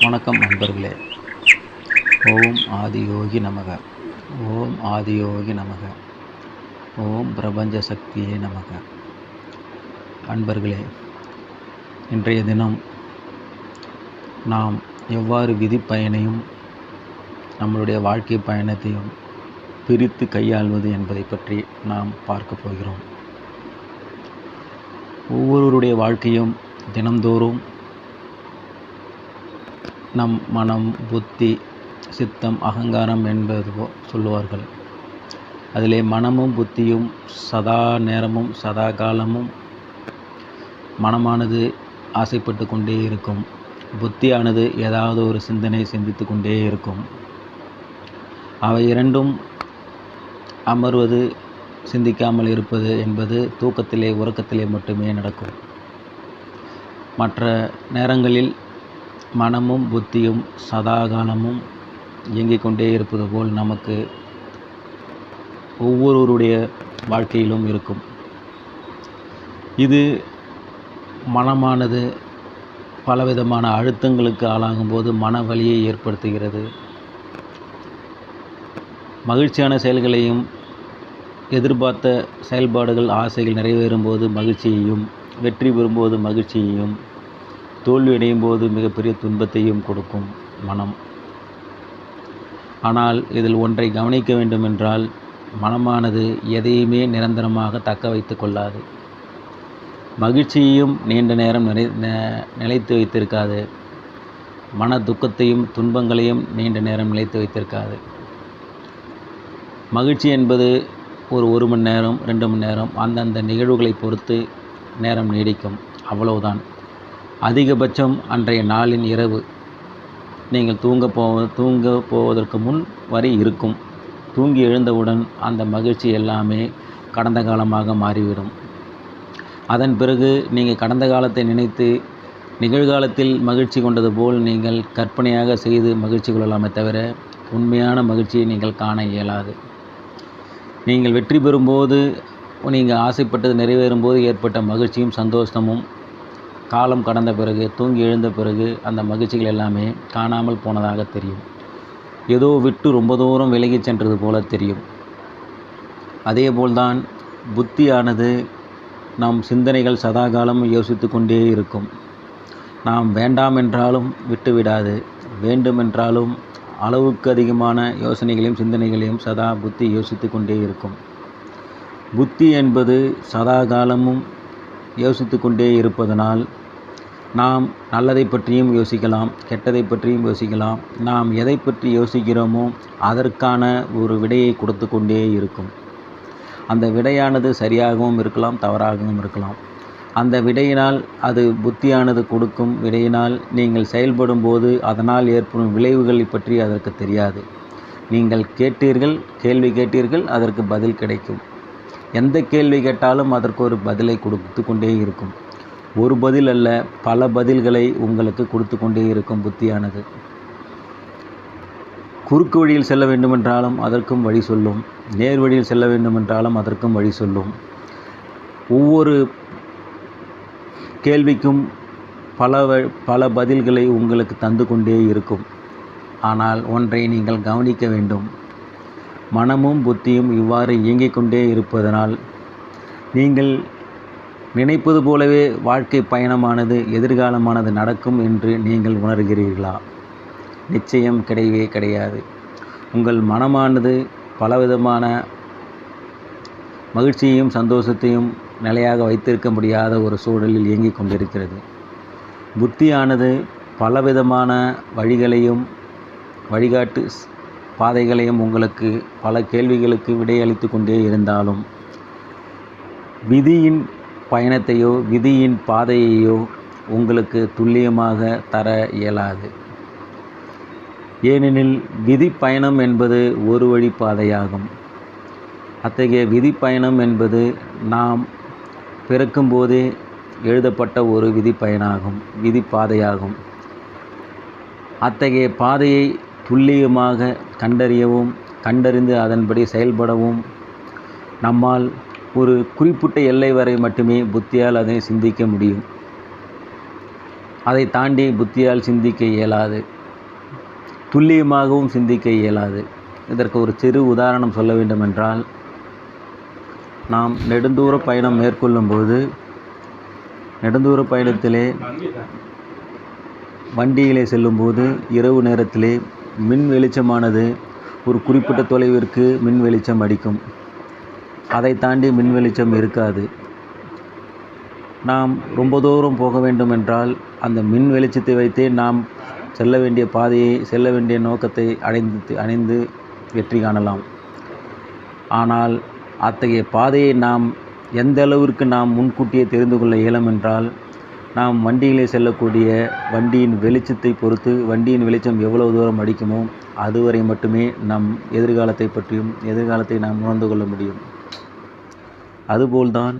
வணக்கம் நண்பர்களே. ஓம் ஆதியோகி நமக. ஓம் ஆதியோகி நமக. ஓம் பிரபஞ்ச சக்தியே நமக. அன்பர்களே, இன்றைய தினம் நாம் எவ்வாறு விதி பயனையும் நம்மளுடைய வாழ்க்கை பயணத்தையும் பிரித்து கையாள்வது என்பதை பற்றி நாம் பார்க்க போகிறோம். ஒவ்வொருவருடைய வாழ்க்கையும் தினந்தோறும் நம் மனம், புத்தி, சித்தம், அகங்காரம் என்பது சொல்லுவார்கள். அதிலே மனமும் புத்தியும் சதா நேரமும் சதா காலமும் மனமானது ஆசைப்பட்டு கொண்டே இருக்கும். புத்தியானது ஏதாவது ஒரு சிந்தனை சிந்தித்து கொண்டே இருக்கும். அவை இரண்டும் அமர்வது, சிந்திக்காமல் இருப்பது என்பது தூக்கத்திலே, உறக்கத்திலே மட்டுமே நடக்கும். மற்ற நேரங்களில் மனமும் புத்தியும் சதாகாலமும் இயங்கிக் கொண்டே இருப்பது போல் நமக்கு ஒவ்வொருவருடைய வாழ்க்கையிலும் இருக்கும். இது மனமானது பலவிதமான அழுத்தங்களுக்கு ஆளாகும்போது மன வலியை ஏற்படுத்துகிறது. மகிழ்ச்சியான செயல்களையும் எதிர்பார்த்த செயல்பாடுகள், ஆசைகள் நிறைவேறும்போது மகிழ்ச்சியையும், வெற்றி பெறும்போது மகிழ்ச்சியையும், தோல்வியடையும் போது மிகப்பெரிய துன்பத்தையும் கொடுக்கும் மனம். ஆனால் இதில் ஒன்றை கவனிக்க வேண்டுமென்றால், மனமானது எதையுமே நிரந்தரமாக தக்க வைத்து கொள்ளாது. மகிழ்ச்சியையும் நீண்ட நேரம் நிலைத்து வைத்திருக்காது. மன துக்கத்தையும் துன்பங்களையும் நீண்ட நேரம் நிலைத்து வைத்திருக்காது. மகிழ்ச்சி என்பது ஒரு மணி நேரம், 2 மணி நேரம், அந்தந்த நிகழ்வுகளை பொறுத்து நேரம் நீடிக்கும், அவ்வளவுதான். அதிகபட்சம் அன்றைய நாளின் இரவு நீங்கள் தூங்க போவதற்கு முன் வரை இருக்கும். தூங்கி எழுந்தவுடன் அந்த மகிழ்ச்சி எல்லாமே கடந்த காலமாக மாறிவிடும். அதன் பிறகு நீங்கள் கடந்த காலத்தை நினைத்து நிகழ்காலத்தில் மகிழ்ச்சி கொண்டது போல் நீங்கள் கற்பனையாக செய்து மகிழ்ச்சி கொள்ளலாமே தவிர உண்மையான மகிழ்ச்சியை நீங்கள் காண இயலாது. நீங்கள் வெற்றி பெறும்போது, நீங்கள் ஆசைப்பட்டது நிறைவேறும்போது ஏற்பட்ட மகிழ்ச்சியும் சந்தோஷமும் காலம் கடந்த பிறகு, தூங்கி எழுந்த பிறகு அந்த மகிழ்ச்சிகள் எல்லாமே காணாமல் போனதாக தெரியும். ஏதோ விட்டு ரொம்ப தூரம் விலகி சென்றது போல தெரியும். அதேபோல்தான் புத்தியானது நம் சிந்தனைகள் சதாகாலம் யோசித்து கொண்டே இருக்கும். நாம் வேண்டாம் என்றாலும் விட்டுவிடாது, வேண்டுமென்றாலும் அளவுக்கு அதிகமான யோசனைகளையும் சிந்தனைகளையும் சதா புத்தி யோசித்து கொண்டே இருக்கும். புத்தி என்பது சதாகாலமும் யோசித்து கொண்டே இருப்பதனால் நாம் நல்லதை பற்றியும் யோசிக்கலாம், கெட்டதை பற்றியும் யோசிக்கலாம். நாம் எதை பற்றி யோசிக்கிறோமோ அதற்கான ஒரு விடையை கொடுத்து கொண்டே இருக்கும். அந்த விடையானது சரியாகவும் இருக்கலாம், தவறாகவும் இருக்கலாம். அந்த விடையினால், அது புத்தியானது கொடுக்கும் விடையினால் நீங்கள் செயல்படும் போது அதனால் ஏற்படும் விளைவுகளை பற்றி அதற்கு தெரியாது. நீங்கள் கேள்வி கேட்டீர்கள், அதற்கு பதில் கிடைக்கும். எந்த கேள்வி கேட்டாலும் அதற்கு ஒரு பதிலை கொடுத்து கொண்டே இருக்கும். ஒரு பதில் அல்ல, பல பதில்களை உங்களுக்கு கொடுத்து கொண்டே இருக்கும் புத்தியானது. குறுக்கு வழியில் செல்ல வேண்டுமென்றாலும் அதற்கும் வழி சொல்லும், நேர் வழியில் செல்ல வேண்டுமென்றாலும் அதற்கும் வழி சொல்லும். ஒவ்வொரு கேள்விக்கும் பல பதில்களை உங்களுக்கு தந்து கொண்டே இருக்கும். ஆனால் ஒன்றை நீங்கள் கவனிக்க வேண்டும். மனமும் புத்தியும் இவ்வாறு இயங்கிக் கொண்டே இருப்பதனால் நீங்கள் நினைப்பது போலவே வாழ்க்கை பயணமானது, எதிர்காலமானது நடக்கும் என்று நீங்கள் உணர்கிறீர்களா? நிச்சயம் கிடையவே கிடையாது. உங்கள் மனமானது பலவிதமான மகிழ்ச்சியையும் சந்தோஷத்தையும் நிலையாக வைத்திருக்க முடியாத ஒரு சூழலில் இயங்கிக் கொண்டிருக்கிறது. புத்தியானது பலவிதமான வழிகளையும் வழிகாட்டு பாதைகளையும் உங்களுக்கு பல கேள்விகளுக்கு விடையளித்து கொண்டே இருந்தாலும் விதியின் பயணத்தையோ விதியின் பாதையையோ உங்களுக்கு துல்லியமாக தர இயலாது. ஏனெனில் விதி பயணம் என்பது ஒரு வழி பாதையாகும். அத்தகைய விதி பயணம் என்பது நாம் பிறக்கும்போதே எழுதப்பட்ட ஒரு விதி பயனாகும், விதி பாதையாகும். அத்தகைய பாதையை துல்லியமாக கண்டறிந்து அதன்படி செயல்படவும் நம்மால் ஒரு குறிப்பிட்ட எல்லை வரை மட்டுமே புத்தியால் அதை சிந்திக்க முடியும். அதை தாண்டி புத்தியால் சிந்திக்க இயலாது, துல்லியமாகவும் சிந்திக்க இயலாது. இதற்கு ஒரு சிறு உதாரணம் சொல்ல வேண்டுமென்றால், நாம் நெடுந்தூர பயணம் மேற்கொள்ளும்போது நெடுந்தூர பயணத்திலே வண்டியிலே செல்லும்போது இரவு நேரத்திலே மின் வெளிச்சமானது ஒரு குறிப்பிட்ட தொலைவிற்கு மின் வெளிச்சம் அடிக்கும். அதை தாண்டி மின் வெளிச்சம் இருக்காது. நாம் ரொம்ப தூரம் போக வேண்டுமென்றால் அந்த மின் வெளிச்சத்தை வைத்தே நாம் செல்ல வேண்டிய பாதையை, செல்ல வேண்டிய நோக்கத்தை அடைந்து வெற்றி காணலாம். ஆனால் அத்தகைய பாதையை நாம் எந்த அளவிற்கு நாம் முன்கூட்டியே தெரிந்து கொள்ள இயலும் என்றால், நாம் வண்டியிலே செல்லக்கூடிய வண்டியின் வெளிச்சத்தை பொறுத்து, வண்டியின் வெளிச்சம் எவ்வளவு தூரம் அடிக்குமோ அதுவரை மட்டுமே நம் எதிர்காலத்தை பற்றியும் எதிர்காலத்தை நாம் உணர்ந்து கொள்ள முடியும். அதுபோல்தான்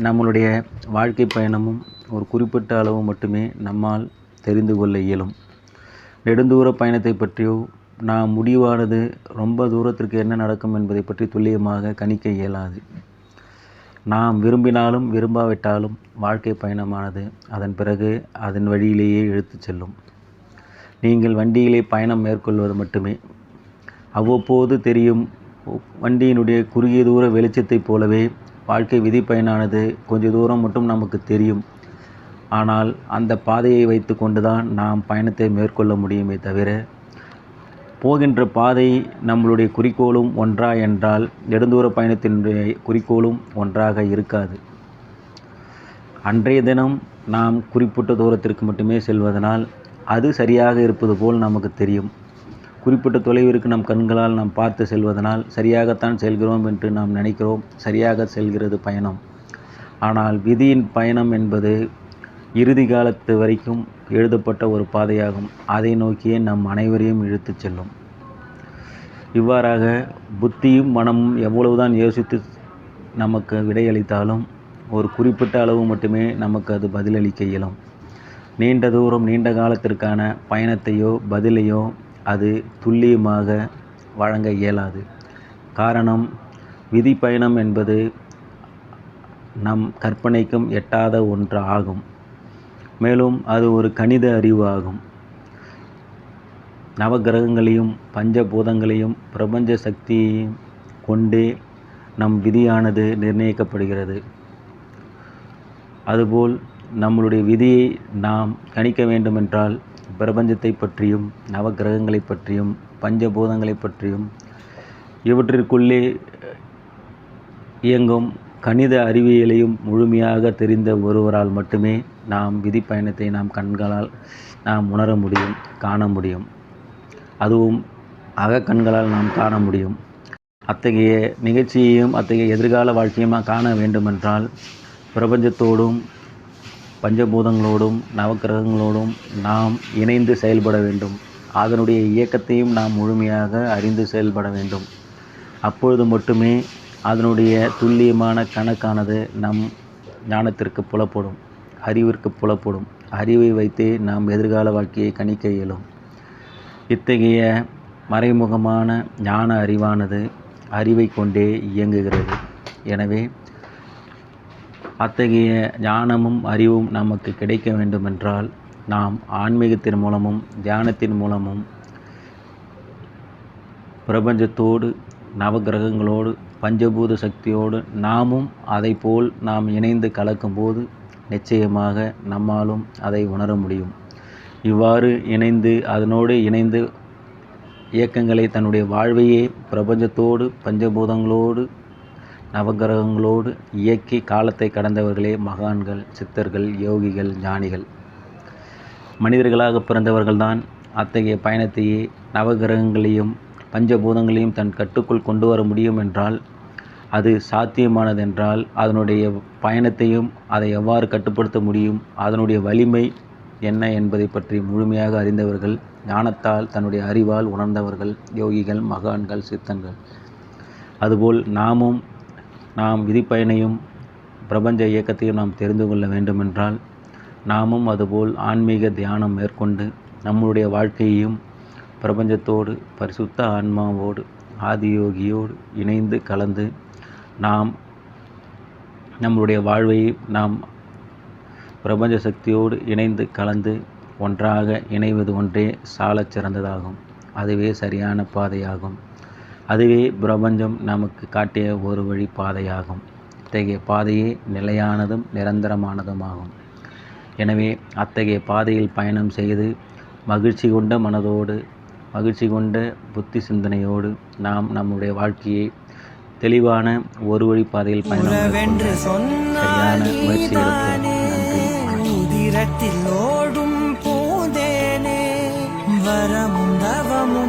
நம்மளுடைய வாழ்க்கை பயணமும் ஒரு குறிப்பிட்ட அளவு மட்டுமே நம்மால் தெரிந்து கொள்ள இயலும். நெடுந்தூர பயணத்தை பற்றியோ நாம் முடிவானது ரொம்ப தூரத்திற்கு என்ன நடக்கும் என்பதை பற்றி துல்லியமாக கணிக்க இயலாது. நாம் விரும்பினாலும் விரும்பாவிட்டாலும் வாழ்க்கை பயணமானது அதன் பிறகு அதன் வழியிலேயே இழுத்துச் செல்லும். நீங்கள் வண்டியிலே பயணம் மேற்கொள்வது மட்டுமே. அவ்வப்போது தெரியும் வண்டியினுடைய குறுகிய தூர வெளிச்சத்தைப் போலவே வாழ்க்கை விதி பயனானது கொஞ்ச தூரம் மட்டும் நமக்கு தெரியும். ஆனால் அந்த பாதையை வைத்து கொண்டுதான் நாம் பயணத்தை மேற்கொள்ள முடியுமே தவிர, போகின்ற பாதை நம்மளுடைய குறிக்கோளும் ஒன்றா என்றால் நெடுந்தூர பயணத்தினுடைய குறிக்கோளும் ஒன்றாக இருக்காது. அன்றைய தினம் நாம் குறிப்பிட்ட தூரத்திற்கு மட்டுமே செல்வதனால் அது சரியாக இருப்பது போல் நமக்கு தெரியும். குறிப்பிட்ட தொலைவிற்கு நம் கண்களால் நாம் பார்த்து செல்வதனால் சரியாகத்தான் செல்கிறோம் என்று நாம் நினைக்கிறோம். சரியாக செல்கிறது பயணம். ஆனால் விதியின் பயணம் என்பது இறுதி காலத்து வரைக்கும் எழுதப்பட்ட ஒரு பாதையாகும். அதை நோக்கியே நம் அனைவரையும் இழுத்துச் செல்லும். இவ்வாறாக புத்தியும் மனமும் எவ்வளவுதான் யோசித்து நமக்கு விடையளித்தாலும் ஒரு குறிப்பிட்ட அளவு மட்டுமே நமக்கு அது பதிலளிக்க இயலும். நீண்ட தூரம் நீண்ட காலத்திற்கான பயணத்தையோ பதிலையோ அது துல்லியமாக வழங்க இயலாது. காரணம், விதி பயணம் என்பது நம் கற்பனைக்கும் எட்டாத ஒன்று ஆகும். மேலும் அது ஒரு கணித அறிவு ஆகும். நவகிரகங்களையும் பஞ்சபூதங்களையும் பிரபஞ்ச சக்தியையும் கொண்டே நம் விதியானது நிர்ணயிக்கப்படுகிறது. அதுபோல் நம்மளுடைய விதியை நாம் கணிக்க வேண்டுமென்றால் பிரபஞ்சத்தை பற்றியும் நவகிரகங்களை பற்றியும் பஞ்சபூதங்களை பற்றியும் இவற்றிற்குள்ளே இயங்கும் கணித அறிவியலையும் முழுமையாக தெரிந்த ஒருவரால் மட்டுமே நாம் விதி பயணத்தை நாம் கண்களால் நாம் உணர முடியும், காண முடியும். அதுவும் அகக்கண்களால் நாம் காண முடியும். அத்தகைய நிகழ்ச்சியையும் அத்தகைய எதிர்கால வாழ்க்கையும் காண வேண்டுமென்றால் பிரபஞ்சத்தோடும் பஞ்சபூதங்களோடும் நவக்கிரகங்களோடும் நாம் இணைந்து செயல்பட வேண்டும். அதனுடைய இயக்கத்தையும் நாம் முழுமையாக அறிந்து செயல்பட வேண்டும். அப்பொழுது மட்டுமே அதனுடைய துல்லியமான கணக்கானது நம் ஞானத்திற்கு புலப்படும், அறிவிற்கு புலப்படும். அறிவை வைத்தே நாம் எதிர்கால வாழ்க்கையை கணிக்க இயலும். இத்தகைய மறைமுகமான ஞான அறிவானது அறிவை கொண்டே இயங்குகிறது. எனவே அத்தகைய ஞானமும் அறிவும் நமக்கு கிடைக்க வேண்டுமென்றால் நாம் ஆன்மீகத்தின் மூலமும் தியானத்தின் மூலமும் பிரபஞ்சத்தோடு நவகிரகங்களோடு பஞ்சபூத சக்தியோடு நாமும் அதை போல் நாம் இணைந்து கலக்கும்போது நிச்சயமாக நம்மாலும் அதை உணர முடியும். இவ்வாறு இணைந்து அதனோடு இணைந்து இயக்கங்களை தன்னுடைய வாழ்வையே பிரபஞ்சத்தோடு பஞ்சபூதங்களோடு நவகிரகங்களோடு இயக்கி காலத்தை கடந்தவர்களே மகான்கள், சித்தர்கள், யோகிகள், ஞானிகள். மனிதர்களாக பிறந்தவர்கள்தான் அத்தகைய பயணத்தையே நவகிரகங்களையும் பஞ்சபூதங்களையும் தன் கட்டுக்குள் கொண்டு வர முடியும் என்றால், அது சாத்தியமானதென்றால் அதனுடைய பயணத்தையும் அதை எவ்வாறு கட்டுப்படுத்த முடியும், அதனுடைய வலிமை என்ன என்பதை பற்றி முழுமையாக அறிந்தவர்கள், ஞானத்தால் தன்னுடைய அறிவால் உணர்ந்தவர்கள், யோகிகள், மகான்கள், சித்தர்கள். அதுபோல் நாம் விதிப்பயனையும் பிரபஞ்ச இயக்கத்தையும் நாம் தெரிந்து கொள்ள வேண்டுமென்றால் நாமும் அதுபோல் ஆன்மீக தியானம் மேற்கொண்டு நம்முடைய வாழ்க்கையையும் பிரபஞ்சத்தோடு பரிசுத்த ஆன்மாவோடு ஆதியோகியோடு இணைந்து கலந்து நாம் நம்முடைய வாழ்வை நாம் பிரபஞ்ச சக்தியோடு இணைந்து கலந்து ஒன்றாக இணைவது ஒன்றே சாலச் சிறந்ததாகும். அதுவே சரியான பாதையாகும். அதுவே பிரபஞ்சம் நமக்கு காட்டிய ஒரு வழி பாதையாகும். இத்தகைய பாதையே நிலையானதும் நிரந்தரமானதுமாகும். எனவே அத்தகைய பாதையில் பயணம் செய்து மகிழ்ச்சி கொண்ட மனதோடு, மகிழ்ச்சி கொண்ட புத்தி சிந்தனையோடு நாம் நம்முடைய வாழ்க்கையை தெளிவான ஒரு வழி பாதையில் பயணம் சரியான முயற்சி எடுப்போம். நன்றி. ஓடும் போதேனே வரமும் தவமும்